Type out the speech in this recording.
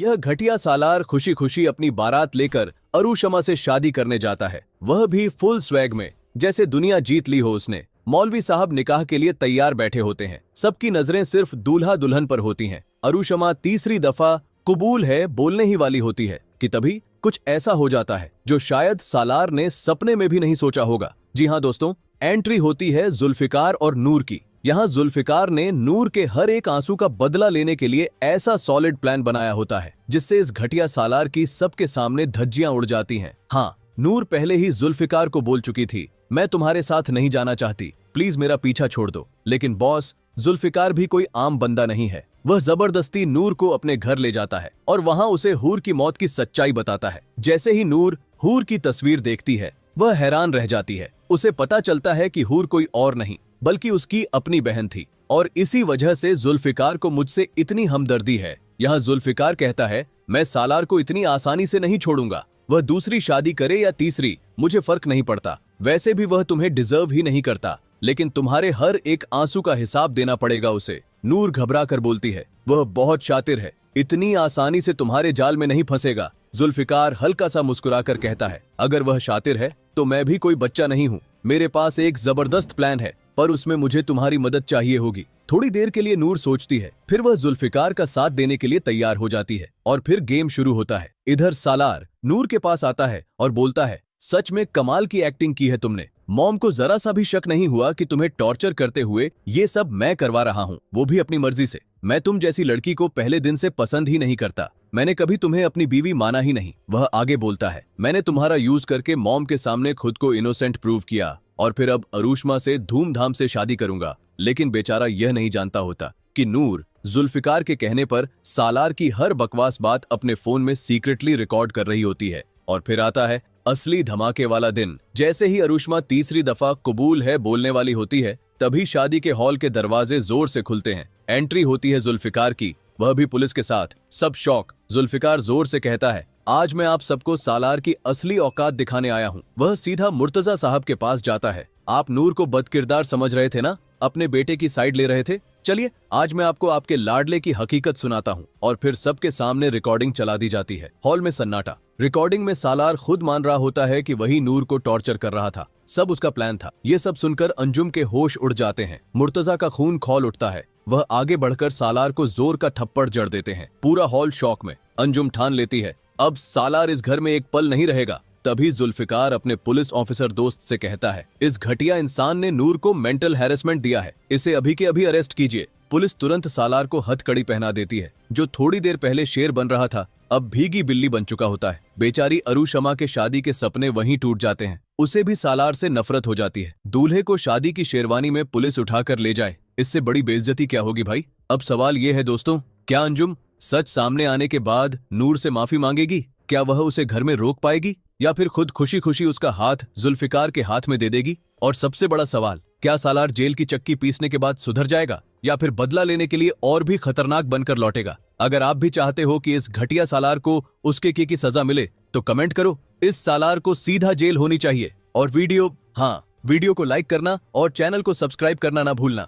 यह घटिया सालार खुशी खुशी अपनी बारात लेकर अरुशमा से शादी करने जाता है, वह भी फुल स्वैग में, जैसे दुनिया जीत ली हो उसने। मौलवी साहब निकाह के लिए तैयार बैठे होते हैं, सबकी नजरें सिर्फ दूल्हा दुल्हन पर होती हैं। अरुशमा तीसरी दफा कबूल है बोलने ही वाली होती है कि तभी कुछ ऐसा हो जाता है जो शायद सालार ने सपने में भी नहीं सोचा होगा। जी हाँ दोस्तों, एंट्री होती है जुल्फिकार और नूर की। यहाँ जुल्फिकार ने नूर के हर एक आंसू का बदला लेने के लिए ऐसा सॉलिड प्लान बनाया होता है जिससे इस घटिया सालार की सबके सामने धज्जियां उड़ जाती हैं। हाँ, नूर पहले ही जुल्फिकार को बोल चुकी थी, मैं तुम्हारे साथ नहीं जाना चाहती, प्लीज मेरा पीछा छोड़ दो। लेकिन बॉस, जुल्फिकार भी कोई आम बंदा नहीं है। वह जबरदस्ती नूर को अपने घर ले जाता है और वहां उसे हूर की मौत की सच्चाई बताता है। जैसे ही नूर हूर की तस्वीर देखती है, वह हैरान रह जाती है। उसे पता चलता है कि हूर कोई और नहीं बल्कि उसकी अपनी बहन थी और इसी वजह से जुल्फिकार को मुझसे इतनी हमदर्दी है। यहाँ जुल्फिकार कहता है, मैं सालार को इतनी आसानी से नहीं छोड़ूंगा, वह दूसरी शादी करे या तीसरी, मुझे फर्क नहीं पड़ता। वैसे भी वह तुम्हें डिजर्व ही नहीं करता, लेकिन तुम्हारे हर एक आंसू का हिसाब देना पड़ेगा उसे। नूर घबरा कर बोलती है, वह बहुत शातिर है, इतनी आसानी से तुम्हारे जाल में नहीं फंसेगा। जुल्फिकार हल्का सा मुस्कुराकर कहता है, अगर वह शातिर है तो मैं भी कोई बच्चा नहीं हूँ। मेरे पास एक जबरदस्त प्लान है, पर उसमें मुझे तुम्हारी मदद चाहिए होगी। थोड़ी देर के लिए नूर सोचती है, फिर वह जुल्फिकार का साथ देने के लिए तैयार हो जाती है और फिर गेम शुरू होता है। इधर सालार नूर के पास आता है और बोलता है, सच में कमाल की एक्टिंग की है तुमने। मॉम को जरा सा भी शक नहीं हुआ कि तुम्हें टॉर्चर करते हुए ये सब मैं करवा रहा हूँ, वो भी अपनी मर्जी से। मैं तुम जैसी लड़की को पहले दिन से पसंद ही नहीं करता, मैंने कभी तुम्हें अपनी बीवी माना ही नहीं। वह आगे बोलता है, मैंने तुम्हारा यूज करके मॉम के सामने खुद को इनोसेंट प्रूव किया और फिर अब अरुशमा से धूमधाम से शादी करूंगा। लेकिन बेचारा यह नहीं जानता होता कि नूर जुल्फिकार के कहने पर सालार की हर बकवास बात अपने फोन में सीक्रेटली रिकॉर्ड कर रही होती है। और फिर आता है असली धमाके वाला दिन। जैसे ही अरुशमा तीसरी दफा कबूल है बोलने वाली होती है, तभी शादी के हॉल के दरवाजे जोर से खुलते हैं। एंट्री होती है जुल्फिकार की, वह भी पुलिस के साथ। सब शौक। जुल्फिकार जोर से कहता है, आज मैं आप सबको सालार की असली औकात दिखाने आया हूँ। वह सीधा मुर्तजा साहब के पास जाता है। आप नूर को बदकिरदार समझ रहे थे ना, अपने बेटे की साइड ले रहे थे, चलिए आज मैं आपको आपके लाडले की हकीकत सुनाता हूँ। और फिर सबके सामने रिकॉर्डिंग चला दी जाती है। हॉल में सन्नाटा। रिकॉर्डिंग में सालार खुद मान रहा होता है कि वही नूर को टॉर्चर कर रहा था, सब उसका प्लान था। ये सब सुनकर अंजुम के होश उड़ जाते हैं। मुर्तजा का खून खौल उठता है। वह आगे बढ़कर सालार को जोर का थप्पड़ जड़ देते हैं। पूरा हॉल शॉक में। अंजुम ठान लेती है, अब सालार इस घर में एक पल नहीं रहेगा। तभी जुल्फिकार अपने पुलिस ऑफिसर दोस्त से कहता है, इस घटिया इंसान ने नूर को मेंटल हैरेसमेंट दिया है, इसे अभी के अभी अरेस्ट कीजिए। पुलिस तुरंत सालार को हथकड़ी पहना देती है। जो थोड़ी देर पहले शेर बन रहा था, अब भीगी बिल्ली बन चुका होता है। बेचारी अरुशमा के शादी के सपने वहीं टूट जाते हैं। उसे भी सालार से नफरत हो जाती है। दूल्हे को शादी की शेरवानी में पुलिस उठाकर ले जाए, इससे बड़ी बेइज्जती क्या होगी भाई। अब सवाल ये है दोस्तों, क्या अंजुम सच सामने आने के बाद नूर से माफी मांगेगी? क्या वह उसे घर में रोक पाएगी या फिर खुद खुशी खुशी उसका हाथ जुल्फिकार के हाथ में दे देगी? और सबसे बड़ा सवाल, क्या सालार जेल की चक्की पीसने के बाद सुधर जाएगा या फिर बदला लेने के लिए और भी खतरनाक बनकर लौटेगा? अगर आप भी चाहते हो कि इस घटिया सालार को उसके किए की सजा मिले तो कमेंट करो। इस सालार को सीधा जेल होनी चाहिए। और वीडियो को लाइक करना और चैनल को सब्सक्राइब करना ना भूलना।